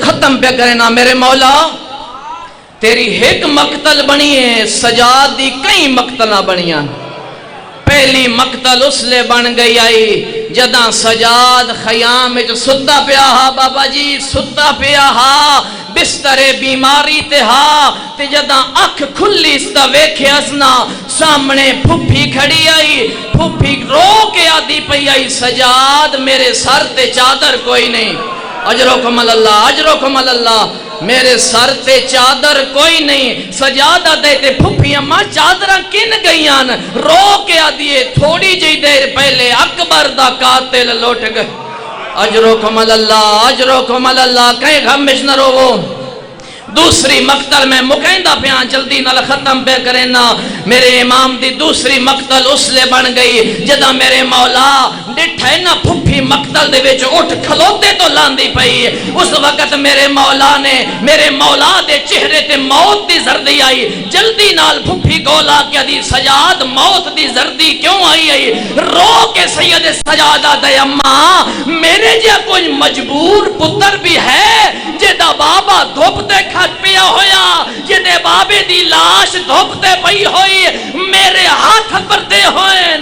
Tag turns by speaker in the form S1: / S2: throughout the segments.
S1: ختم پہ کرنا میرے مولا تیری ایک مقتل بنی ہے سجاد دی کئی مقتلہ بنیاں پہلی مقتل اس لئے بن گئی آئی جداں سجاد خیام میں جو ستا پیا ہا بابا جی ستا پیا ہا بستر بیماری تے ہا تے جداں اکھ کھلی استا ویکھے اسنا سامنے پھپھی کھڑی آئی پھپھی رو کے آدھی پئی آئی سجاد میرے سر تے چادر کوئی نہیں اجرکم اللہ میرے سر تے چادر کوئی نہیں سجادہ دیتے پھپھی اماں چادرہ کن گئیان رو کے آدھیے تھوڑی جی دیر پہلے اکبر دا قاتل لوٹ گئے اجرکم اللہ کہیں غمش نہ رو وہ دوسری مقتل میں مکہندہ پیان جلدی نال ختم پہ کرنا میرے امام دی دوسری مقتل اس لئے بن گئی جدہ میرے مولا ڈٹھے نا پھپھی مقتل دے ویچ اٹھ کھلوتے تو لاندی پئی اس وقت میرے مولا نے میرے مولا دے چہرے تے موت دی زردی آئی جلدی نال پھپھی گولا کیا دی سجاد موت دی زردی کیوں آئی رو کے سید سجادہ دے اماں میرے جے کوئی مجبور پتر بھی ہے جدہ بابا دھوپتے کھٹ پیا ہویا جدہ بابے دی لاش دھوپتے پئی ہوئی میرے ہاتھ پردے ہوئے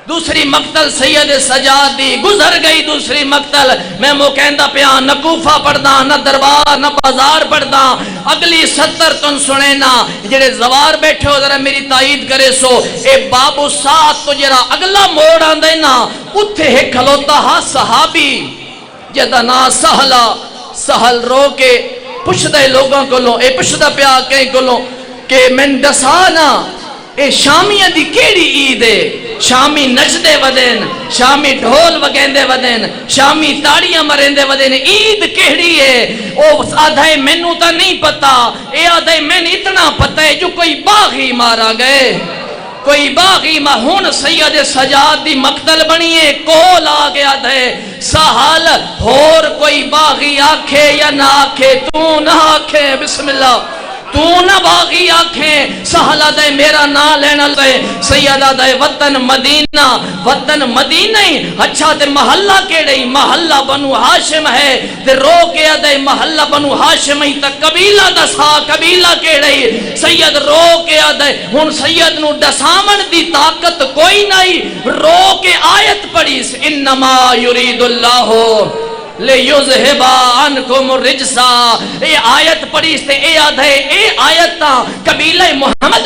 S1: دوسری مقتل سید سجاد دی گزر گئی دوسری مقتل میں مکہندہ پیا نہ کوفہ پڑھدا نہ دربار نہ بازار پڑھدا اگلی 70 تن سنینا جڑے زوار بیٹھے ہو ذرا میری تائید کرے سو اے بابو ساتھ تو جڑا اگلا موڑ آندے نا اتھے ہے کھلوتا ہا صحابی جدہ نا سہل رو کے پوچھدے لوگوں کو لو اے پوچھدا پیا کہیں کو لو کہ میں دسانا اے شامیاں دی کیڑی عید ہے شامی نچدے ودین شامی ڈھول وگیندے ودین شامی تاڑیاں مرندے ودین عید کیڑی ہے او آدھائے مینوں تا نہیں پتا اے آدھائے میں اتنا پتا ہے جو کوئی باغی مارا گئے کوئی باغی ہون سید سجاد دی مقتل بنیے کول آ گیا دے سہل اور کوئی باغی آکھے یا نہ آکھے تو نہ آکھے بسم اللہ تو نہ باغی آکھیں سہلہ دے میرا نا لینا دے سیدہ دے وطن مدینہ ہی اچھا تے محلہ کیڑے محلہ بنو ہاشم ہے تے رو کے دے محلہ بنو ہاشم ہی تا قبیلہ دسا قبیلہ کیڑے سید رو کے دے ہن سید نو دسامن دی طاقت کوئی نہیں رو کے آیت پڑھیس انما یرید اللہ لِيُذْهِبَ عَنْكُمُ الرِّجْسَ اے آیت پڑھیس تے اے آدھے اے آیت تا قبیلہ محمد